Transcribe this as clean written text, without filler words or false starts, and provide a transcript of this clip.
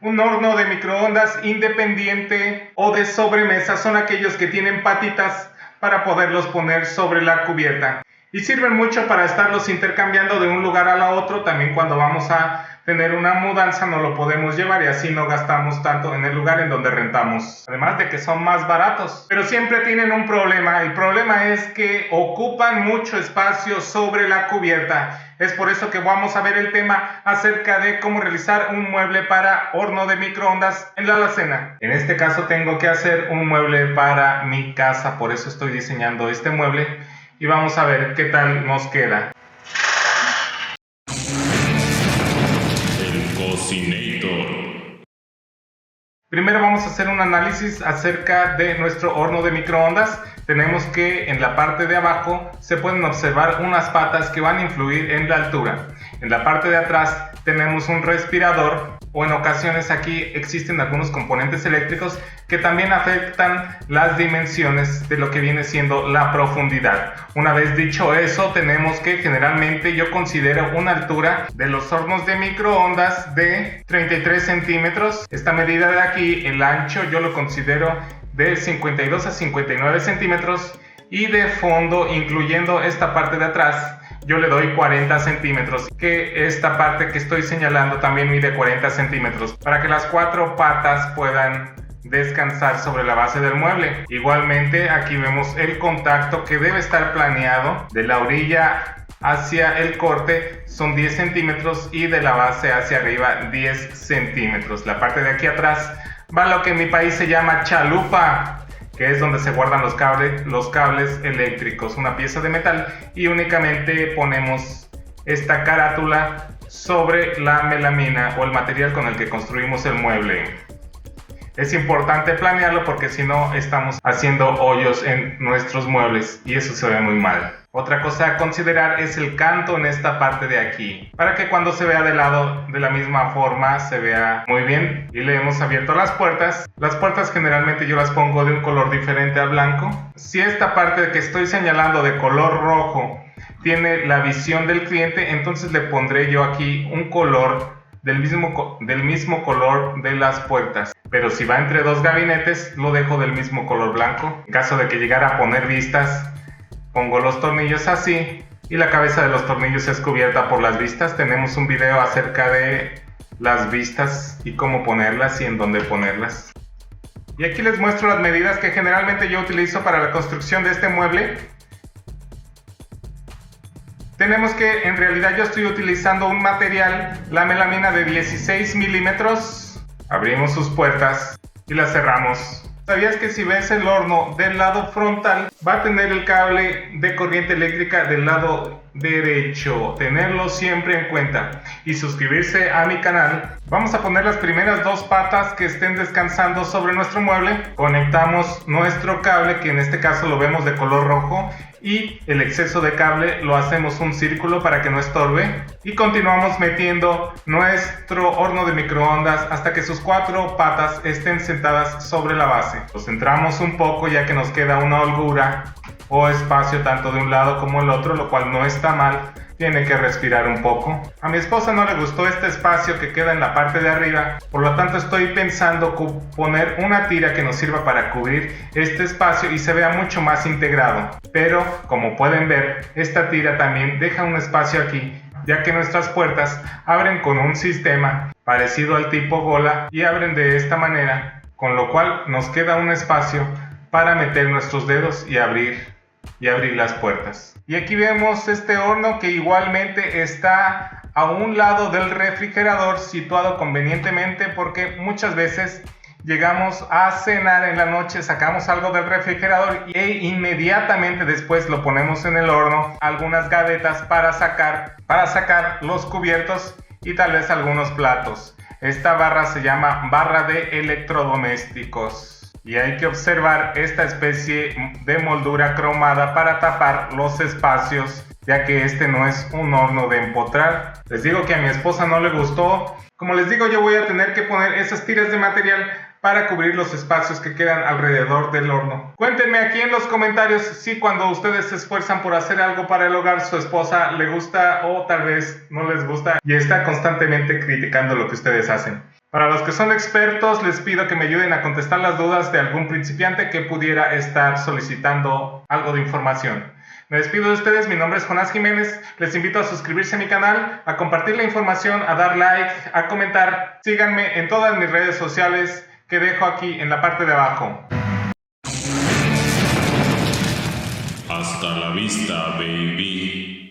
Un horno de microondas independiente o de sobremesa son aquellos que tienen patitas para poderlos poner sobre la cubierta. Y sirven mucho para estarlos intercambiando de un lugar a la otro. También cuando vamos a tener una mudanza no lo podemos llevar y así no gastamos tanto en el lugar en donde rentamos. Además de que son más baratos. Pero siempre tienen un problema. El problema es que ocupan mucho espacio sobre la cubierta. Es por eso que vamos a ver el tema acerca de cómo realizar un mueble para horno de microondas en la alacena. En este caso tengo que hacer un mueble para mi casa. Por eso estoy diseñando este mueble. Y vamos a ver qué tal nos queda. El Cocinator. Primero vamos a hacer un análisis acerca de nuestro horno de microondas. Tenemos que en la parte de abajo se pueden observar unas patas que van a influir en la altura. En la parte de atrás tenemos un respirador, o en ocasiones aquí existen algunos componentes eléctricos que también afectan las dimensiones de lo que viene siendo la profundidad. Una vez dicho eso, tenemos que generalmente yo considero una altura de los hornos de microondas de 33 centímetros. Esta medida de aquí, el ancho, yo lo considero de 52 a 59 centímetros y de fondo, incluyendo esta parte de atrás, yo le doy 40 centímetros, que esta parte que estoy señalando también mide 40 centímetros, para que las cuatro patas puedan descansar sobre la base del mueble. Igualmente aquí vemos el contacto que debe estar planeado de la orilla hacia el corte, son 10 centímetros y de la base hacia arriba 10 centímetros. La parte de aquí atrás va lo que en mi país se llama chalupa, que es donde se guardan los cables eléctricos, una pieza de metal, y únicamente ponemos esta carátula sobre la melamina o el material con el que construimos el mueble. Es importante planearlo porque si no estamos haciendo hoyos en nuestros muebles y eso se ve muy mal. Otra cosa a considerar es el canto en esta parte de aquí, para que cuando se vea de lado de la misma forma se vea muy bien. Y le hemos abierto las puertas. Las puertas generalmente yo las pongo de un color diferente al blanco. Si esta parte que estoy señalando de color rojo tiene la visión del cliente, entonces le pondré yo aquí un color del mismo color de las puertas. Pero si va entre dos gabinetes, lo dejo del mismo color blanco. En caso de que llegara a poner vistas, pongo los tornillos así y la cabeza de los tornillos es cubierta por las vistas. Tenemos un video acerca de las vistas y cómo ponerlas y en dónde ponerlas. Y aquí les muestro las medidas que generalmente yo utilizo para la construcción de este mueble. Tenemos que, en realidad yo estoy utilizando un material, la melamina de 16 milímetros. Abrimos sus puertas y las cerramos. ¿Sabías que si ves el horno del lado frontal, va a tener el cable de corriente eléctrica del lado derecho? Tenerlo siempre en cuenta. Y suscribirse a mi canal. Vamos a poner las primeras dos patas que estén descansando sobre nuestro mueble. Conectamos nuestro cable, que en este caso lo vemos de color rojo. Y el exceso de cable lo hacemos un círculo para que no estorbe. Y continuamos metiendo nuestro horno de microondas hasta que sus cuatro patas estén sentadas sobre la base. Lo centramos un poco ya que nos queda una holgura o espacio tanto de un lado como el otro, lo cual no está mal. Tiene que respirar un poco. A mi esposa no le gustó este espacio que queda en la parte de arriba, por lo tanto estoy pensando poner una tira que nos sirva para cubrir este espacio y se vea mucho más integrado. Pero como pueden ver, esta tira también deja un espacio aquí, ya que nuestras puertas abren con un sistema parecido al tipo gola y abren de esta manera, con lo cual nos queda un espacio para meter nuestros dedos y abrir las puertas. Y aquí vemos este horno que igualmente está a un lado del refrigerador, situado convenientemente porque muchas veces llegamos a cenar en la noche, sacamos algo del refrigerador e inmediatamente después lo ponemos en el horno, algunas gavetas para sacar los cubiertos y tal vez algunos platos. Esta barra se llama barra de electrodomésticos. Y hay que observar esta especie de moldura cromada para tapar los espacios, ya que este no es un horno de empotrar. Les digo que a mi esposa no le gustó. Como les digo, yo voy a tener que poner esas tiras de material para cubrir los espacios que quedan alrededor del horno. Cuéntenme aquí en los comentarios si cuando ustedes se esfuerzan por hacer algo para el hogar, su esposa le gusta o tal vez no les gusta y está constantemente criticando lo que ustedes hacen. Para los que son expertos, les pido que me ayuden a contestar las dudas de algún principiante que pudiera estar solicitando algo de información. Me despido de ustedes, mi nombre es Jonás Jiménez, les invito a suscribirse a mi canal, a compartir la información, a dar like, a comentar. Síganme en todas mis redes sociales que dejo aquí en la parte de abajo. Hasta la vista, baby.